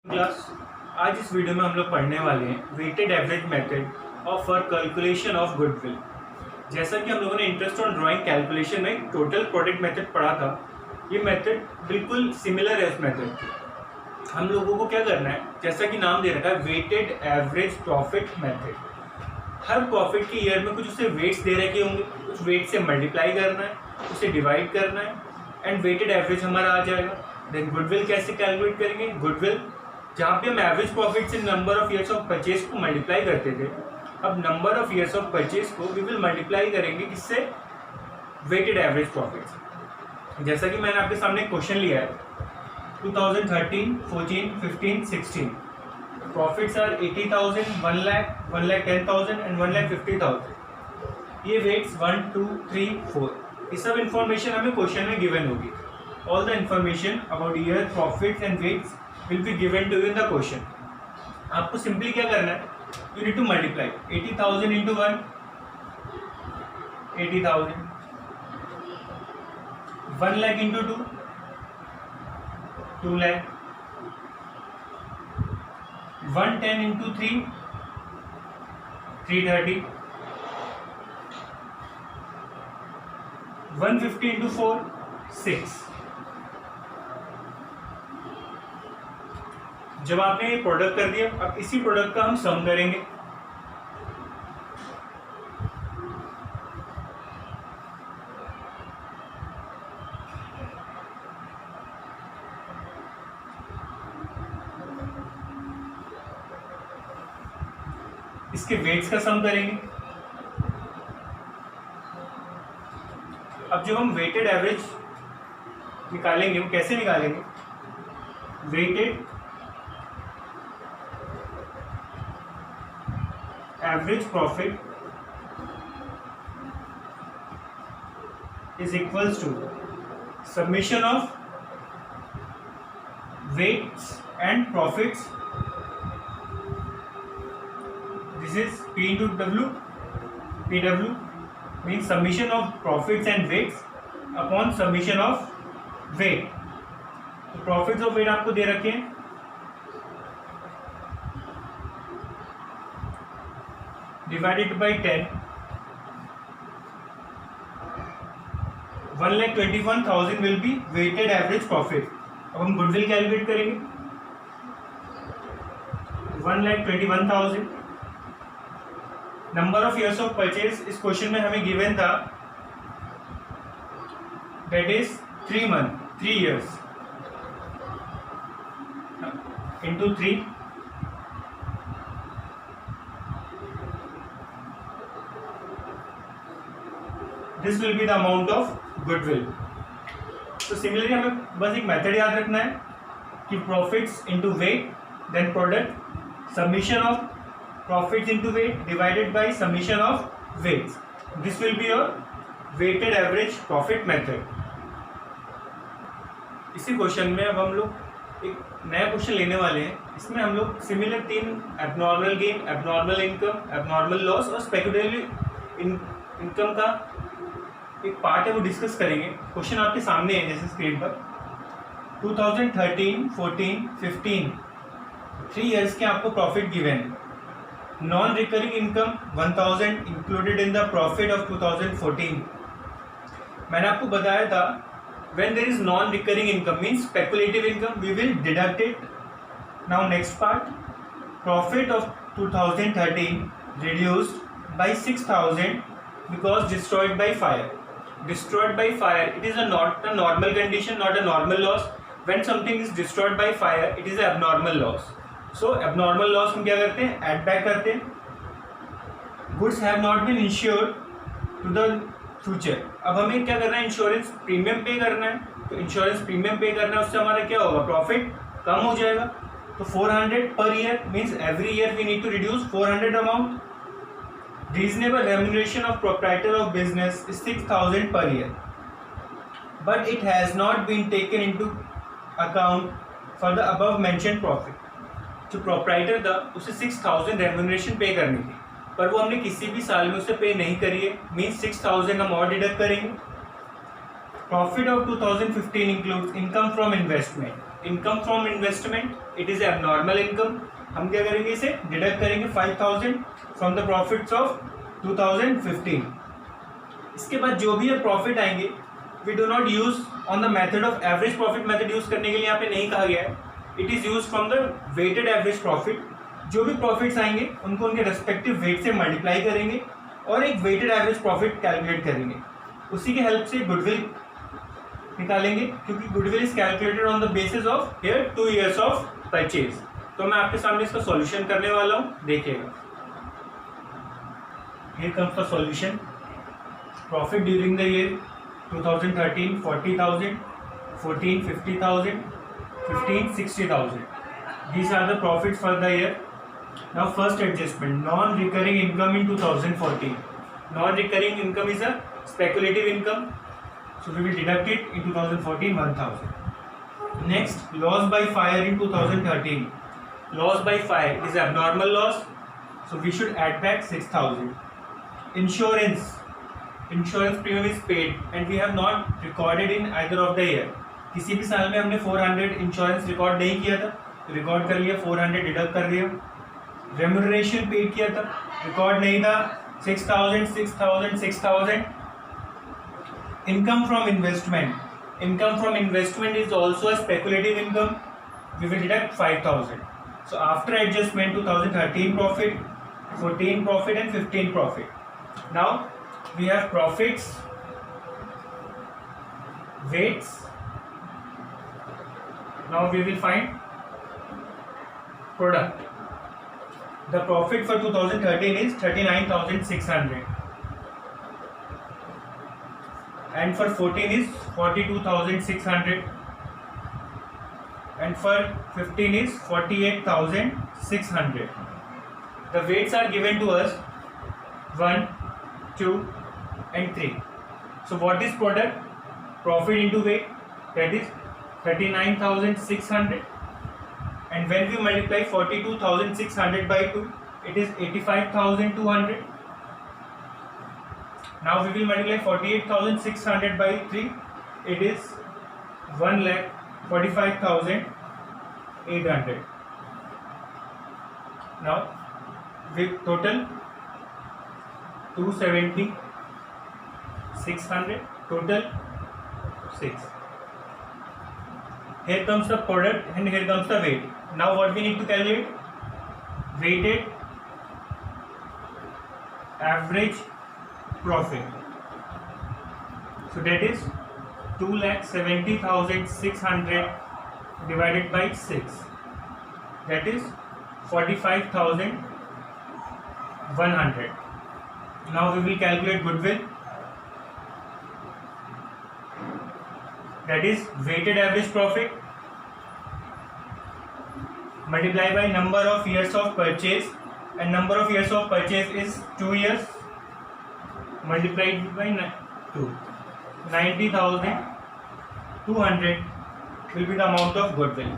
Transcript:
Class आज इस video में हम लोग पढ़ने वाले हैं weighted average method of for calculation of goodwill. जैसा कि हम लोगों ने इंटरेस्ट ऑन ड्राइंग कैलकुलेशन में टोटल प्रोडक्ट मेथड पढ़ा था, ये मेथड बिल्कुल सिमिलर है उस मेथड के। हम लोगों को क्या करना है, जैसा कि नाम दे रखा है वेटेड एवरेज प्रॉफिट मेथड। हर प्रॉफिट के ईयर में कुछ उसे वेट्स दे रखे होंगे, उस वेट से मल्टीप्लाई करना है, उसे डिवाइड करना है एंड वेटेड एवरेज हमारा आ जाएगा। देन गुडविल कैसे कैलकुलेट करेंगे, गुडविल जहाँ पे हम एवरेज प्रॉफिट से number of years of purchase को मल्टीप्लाई करते थे, अब number of years of purchase को वी विल मल्टीप्लाई करेंगे किससे, वेटेड एवरेज प्रॉफिट। जैसा कि मैंने आपके सामने क्वेश्चन लिया है 2013, 14, 15, 16 प्रॉफिट्स आर 80,000, 1 लाख, 1,10,000 एंड 1,50,000। ये वेट्स 1, 2, 3, 4 ये सब इन्फॉर्मेशन हमें क्वेश्चन में गिवन होगी। All the information about year profits and weights will be given to you in the question। आपको सिंपली क्या करना है, you need to multiply 80,000 into 1, 80,000, 1 lakh into 2, 2 lakh, 110 into 3, 330, 150 into 4, 6। जब आपने ये प्रोडक्ट कर दिया, अब इसी प्रोडक्ट का हम सम करेंगे। इसके वेट्स का सम करेंगे। अब जब हम वेटेड एवरेज निकालेंगे, वो कैसे निकालेंगे, weighted average profit is equals to summation of weights and profits. This is P into W. PW means summation of profits and weights upon summation of weight. तो profits of weight आपको दे रखे हैं, divided by 10, 1,21,000 will be weighted average profit। अब हम goodwill calculate करेंगे, 1,21,000 number of years of purchase इस question में हमें गिवन था, that is 3 month, 3 years into 3, this will be the amount of goodwill. तो सिमिलरली हमें बस एक मेथड याद रखना है कि profits into weight then product, summation of profits into weight divided by summation of weights. This will be your weighted average profit method. इसी question में अब हम लोग एक नया क्वेश्चन लेने वाले हैं। इसमें हम लोग similar 3 abnormal gain, abnormal income, abnormal loss और स्पेकुलेटिव इनकम का एक पार्ट है, वो डिस्कस करेंगे। क्वेश्चन आपके सामने है जैसे स्क्रीन पर, 2013, 14, 15 3 ईयर्स के आपको प्रॉफिट गिवन है। Non recurring income 1,000 included in the profit of 2014। मैंने आपको बताया था when there is non recurring income means speculative income, we will deduct it. Now next part, profit of 2013 reduced by 6,000 because destroyed by fire। Destroyed by fire, it is not a normal condition, not a normal loss। When something is destroyed by fire, it is a abnormal loss। So abnormal loss हम क्या करते हैं, add back करते हैं। Goods have not been insured to the future। अब हमें क्या करना है, इंश्योरेंस प्रीमियम पे करना है। तो इंश्योरेंस प्रीमियम पे करना है, उससे हमारा क्या होगा, प्रॉफिट कम हो जाएगा। तो 400 पर year means every year we need to reduce 400 amount. Reasonable remuneration of proprietor of business is 6,000 per year, but it has not been taken into account for the above mentioned profit। जो proprietor था उसे 6,000 remuneration पे करनी थी, पर वो हमने किसी भी साल में उसे पे नहीं करी है, मीन्स 6,000 हम और डिडक्ट करेंगे। Profit of 2015 includes income from investment। Income from investment, it is abnormal income. हम क्या करेंगे, इसे डिडक्ट करेंगे 5000 फ्रॉम द प्रॉफिट्स ऑफ 2015। इसके बाद जो भी प्रॉफिट आएंगे, we do not use on the method of average profit. Method use करने के लिए यहाँ पे नहीं कहा गया है, it is use from the weighted average profit. जो भी प्रॉफिट्स आएंगे उनको उनके रेस्पेक्टिव वेट से मल्टीप्लाई करेंगे और एक वेटेड एवरेज प्रॉफिट कैलकुलेट करेंगे। उसी के हेल्प से गुडविल निकालेंगे, क्योंकि goodwill is calculated on the basis of here 2 years of purchase. तो मैं आपके सामने इसका सॉल्यूशन करने वाला हूँ, देखिएगा। Here comes the solution. Profit during the year 2013 40,000, 14 50,000, 15 60,000. These are the profits for the year. Now first adjustment, non-recurring income in 2014. Non-recurring income is a speculative income, so we will deduct it in 2014 1,000. Next, loss by fire in 2013. Loss by fire is abnormal loss, so we should add back 6,000. Insurance premium is paid and we have not recorded in either of the year. किसी भी साल में हमने 400 insurance record नहीं किया था, record कर लिया, 400 डिडक्ट कर दिया। रेम्यूनरेशन पेड किया था, रिकॉर्ड नहीं था, 6,000 6,000 6,000। Income from investment is also a speculative income, we will deduct 5,000. So after adjustment 2013 profit, 14 profit and 15 profit. Now we have profits, weights. Now we will find product. The profit for 2013 is 39,600 and for 14 is 42,600 and for 15 is 48,600. The weights are given to us 1, 2 and 3. So what is product? Profit into weight, that is 39,600, and when we multiply 42,600 by 2, it is 85,200. Now we will multiply 48,600 by 3, it is 1,45,800. Now with total 270, 600, total 6. Here comes the product and here comes the weight. Now what we need to calculate? Weighted average profit. So that is 2,70,600 divided by 6. That is 45,100. Now we will calculate goodwill. That is weighted average profit multiplied by number of years of purchase, and number of years of purchase is 2 years multiplied by 2. 90,200 will be the amount of goodwill.